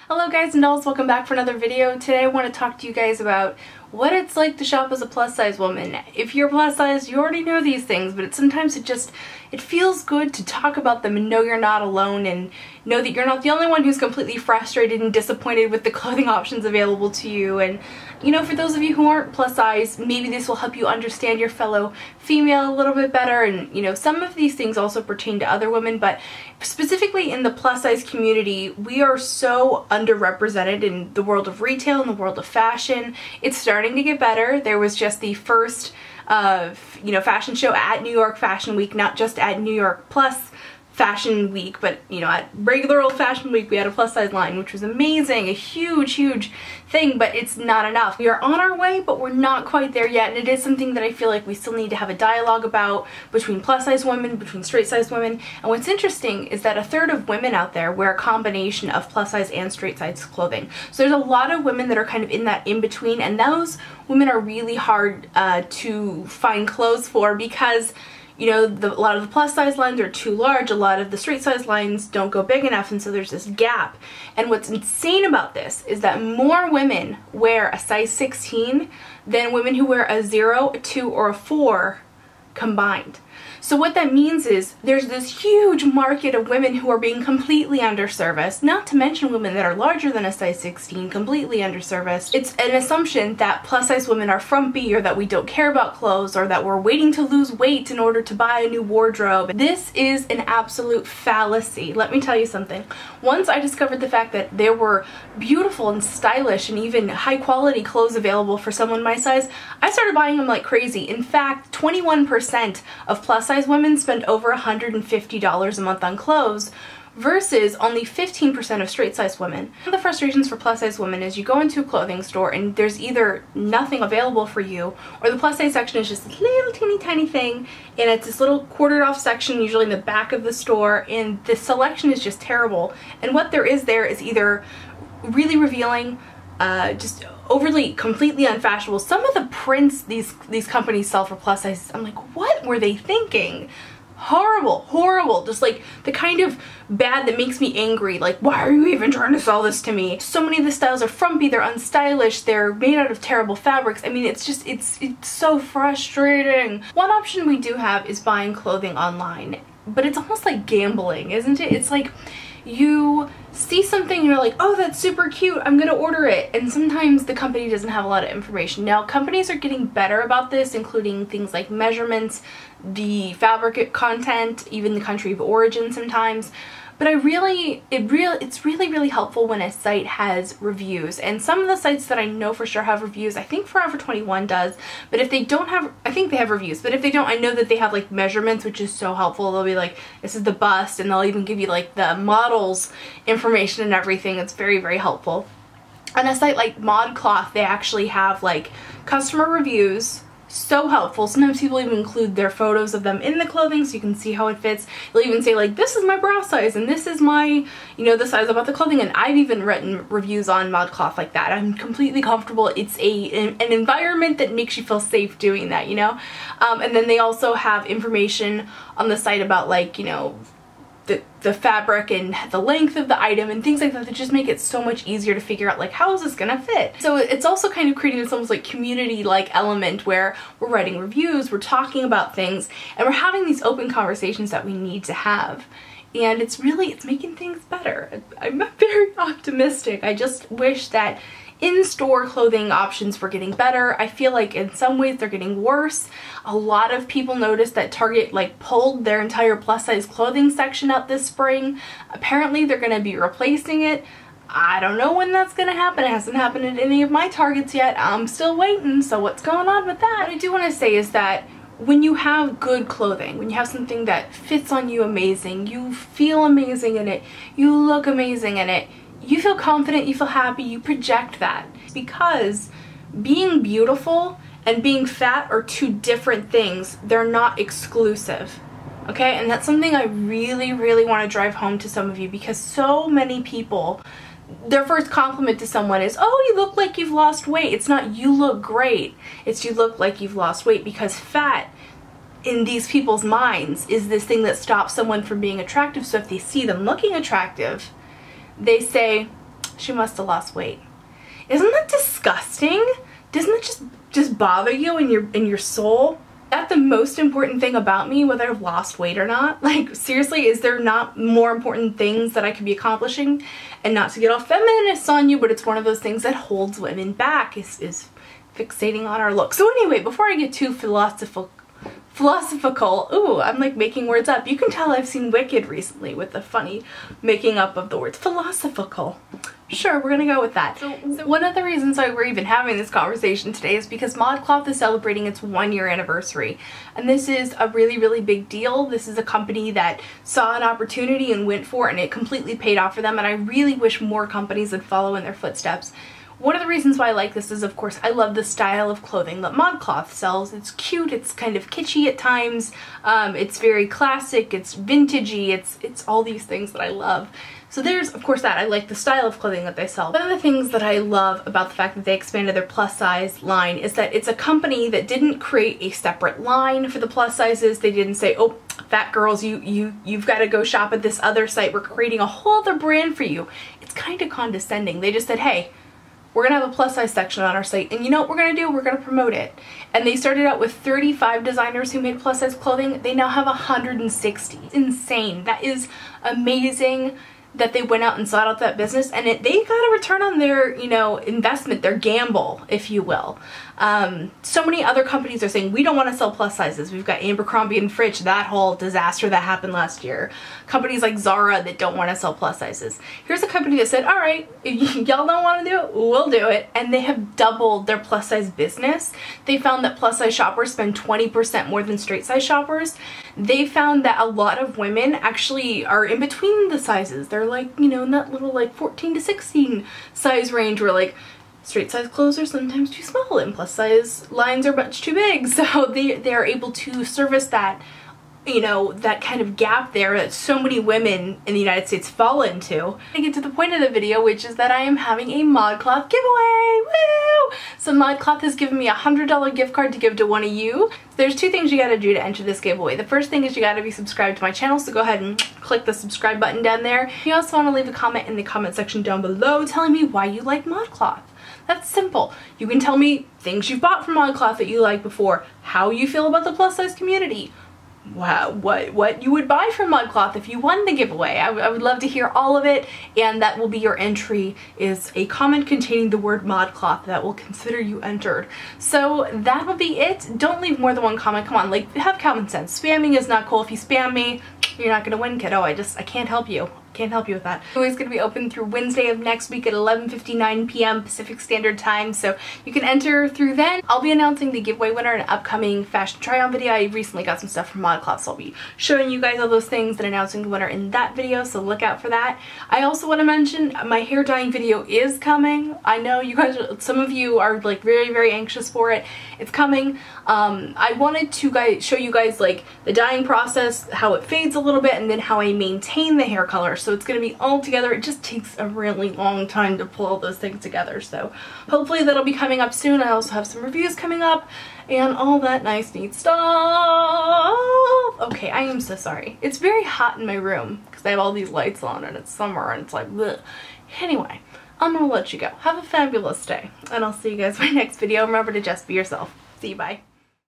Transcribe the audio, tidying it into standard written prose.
Hello guys and dolls, welcome back for another video. Today I want to talk to you guys about what it's like to shop as a plus size woman. If you're plus size, you already know these things, but sometimes it feels good to talk about them and know you're not alone and know that you're not the only one who's completely frustrated and disappointed with the clothing options available to you. And you know, for those of you who aren't plus size, maybe this will help you understand your fellow female a little bit better. And you know, some of these things also pertain to other women, but specifically in the plus size community, we are so underrepresented in the world of retail and the world of fashion. It's starting to get better. There was just the first fashion show at New York Fashion Week, not just at New York Plus Fashion Week, but you know, at regular old Fashion Week we had a plus size line, which was amazing, a huge thing, but it's not enough. We are on our way, but we're not quite there yet, and it is something that I feel like we still need to have a dialogue about between plus size women, between straight size women. And what's interesting is that a third of women out there wear a combination of plus size and straight size clothing. So there's a lot of women that are kind of in that in between, and those women are really hard to find clothes for because you know, a lot of the plus size lines are too large, a lot of the straight size lines don't go big enough, and so there's this gap. And what's insane about this is that more women wear a size 16 than women who wear a 0, a 2, or a 4 combined. So what that means is there's this huge market of women who are being completely underserviced, not to mention women that are larger than a size 16, completely underserviced. It's an assumption that plus size women are frumpy, or that we don't care about clothes, or that we're waiting to lose weight in order to buy a new wardrobe. This is an absolute fallacy. Let me tell you something. Once I discovered the fact that there were beautiful and stylish and even high quality clothes available for someone my size, I started buying them like crazy. In fact, 21% of plus size women spend over $150 a month on clothes versus only 15% of straight size women. One of the frustrations for plus size women is you go into a clothing store and there's either nothing available for you, or the plus size section is just this little teeny tiny thing, and it's this little quartered off section usually in the back of the store, and the selection is just terrible. And what there is either really revealing, just overly, completely unfashionable. Some of the prints these companies sell for plus sizes, I'm like, what were they thinking? Horrible, just like the kind of bad that makes me angry. Like, why are you even trying to sell this to me? So many of the styles are frumpy, they're unstylish, they're made out of terrible fabrics. I mean, it's so frustrating. One option we do have is buying clothing online, but it's almost like gambling, isn't it? It's like you see something and you're like, oh, that's super cute, I'm gonna order it, and sometimes the company doesn't have a lot of information. Now, companies are getting better about this, including things like measurements, the fabric content, even the country of origin sometimes. But it's really helpful when a site has reviews. And some of the sites that I know for sure have reviews, I think Forever 21 does, but if they don't have, I think they have reviews, but if they don't, I know that they have like measurements, which is so helpful. They'll be like, this is the bust, and they'll even give you like the model's information and everything. It's very helpful. On a site like Modcloth, they actually have like customer reviews. So helpful. Sometimes people even include their photos of them in the clothing so you can see how it fits. They'll even say like, this is my bra size and this is my, you know, the size about the clothing. And I've even written reviews on Modcloth like that. I'm completely comfortable. It's an environment that makes you feel safe doing that, you know. And then they also have information on the site about, like, you know, the fabric and the length of the item and things like that just make it so much easier to figure out, like, how is this gonna fit? So it's also kind of creating this almost like community-like element where we're writing reviews, we're talking about things, and we're having these open conversations that we need to have. And it's making things better. I'm very optimistic. I just wish that in-store clothing options were getting better. I feel like in some ways they're getting worse. A lot of people noticed that Target like pulled their entire plus size clothing section out this spring. Apparently they're going to be replacing it. I don't know when that's going to happen. It hasn't happened at any of my Targets yet. I'm still waiting, so what's going on with that? What I do want to say is that when you have good clothing, when you have something that fits on you amazing, you feel amazing in it, you look amazing in it, you feel confident, you feel happy, you project that. Because being beautiful and being fat are two different things. They're not exclusive. Okay? And that's something I really want to drive home to some of you, because so many people, their first compliment to someone is, oh, you look like you've lost weight. It's not you look great. It's you look like you've lost weight, because fat in these people's minds is this thing that stops someone from being attractive. So if they see them looking attractive, they say, She must have lost weight. Isn't that disgusting? Doesn't it just bother you in your soul? That's the most important thing about me, whether I've lost weight or not. Like, seriously, is there not more important things that I could be accomplishing? And not to get all feminist on you, but it's one of those things that holds women back, is fixating on our looks. So anyway, before I get too philosophical, ooh, I'm like making words up. You can tell I've seen Wicked recently with the funny making up of the words. Philosophical. Sure, we're gonna go with that. So one of the reasons why we're even having this conversation today is because Modcloth is celebrating its 1-year anniversary. And this is a really, really big deal. This is a company that saw an opportunity and went for it, and it completely paid off for them. And I really wish more companies would follow in their footsteps. One of the reasons why I like this is, of course, I love the style of clothing that Modcloth sells. It's cute, it's kind of kitschy at times, it's very classic, it's vintagey, it's all these things that I love. So there's, of course, that. I like the style of clothing that they sell. One of the things that I love about the fact that they expanded their plus size line is that it's a company that didn't create a separate line for the plus sizes. They didn't say, oh, fat girls, you've got to go shop at this other site. We're creating a whole other brand for you. It's kind of condescending. They just said, hey, we're gonna have a plus size section on our site, and you know what we're gonna do? We're gonna promote it. And they started out with 35 designers who made plus size clothing. They now have 160. It's insane. That is amazing that they went out and sought out that business, and they got a return on their, you know, investment, their gamble, if you will. So many other companies are saying, we don't want to sell plus sizes. We've got Abercrombie and Fitch, that whole disaster that happened last year. Companies like Zara that don't want to sell plus sizes. Here's a company that said, all right, if y'all don't want to do it, we'll do it. And they have doubled their plus size business. They found that plus size shoppers spend 20% more than straight size shoppers. They found that a lot of women actually are in between the sizes. They're like, you know, in that little like 14 to 16 size range where like straight size clothes are sometimes too small and plus size lines are much too big. So they are able to service that, you know, that kind of gap there that so many women in the United States fall into. I get to the point of the video, which is that I am having a Modcloth giveaway. Woo! So Modcloth has given me a $100 gift card to give to one of you. There's two things you gotta do to enter this giveaway. The first thing is you gotta be subscribed to my channel, so go ahead and click the subscribe button down there. You also wanna leave a comment in the comment section down below telling me why you like Modcloth. That's simple. You can tell me things you've bought from Modcloth that you liked before, how you feel about the plus size community, wow, what you would buy from Modcloth if you won the giveaway. I would love to hear all of it, and that will be your entry, is a comment containing the word Modcloth that will consider you entered. So that will be it. Don't leave more than one comment. Come on, like, have common sense. Spamming is not cool. If you spam me, you're not gonna win, kiddo. I can't help you. Can't help you with that. It's going to be open through Wednesday of next week at 11:59 p.m. Pacific Standard Time, so you can enter through then. I'll be announcing the giveaway winner in an upcoming fashion try-on video. I recently got some stuff from Modcloth, so I'll be showing you guys all those things and announcing the winner in that video, so look out for that. I also want to mention my hair dyeing video is coming. I know you guys, some of you are like very, very anxious for it. It's coming. I wanted to show you guys like the dyeing process, how it fades a little bit, and then how I maintain the hair color. So it's going to be all together. It just takes a really long time to pull all those things together. So hopefully that'll be coming up soon. I also have some reviews coming up and all that nice neat stuff. Okay, I am so sorry. It's very hot in my room because I have all these lights on and it's summer and it's like bleh. Anyway, I'm gonna let you go. Have a fabulous day and I'll see you guys in my next video. Remember to just be yourself. See you, bye.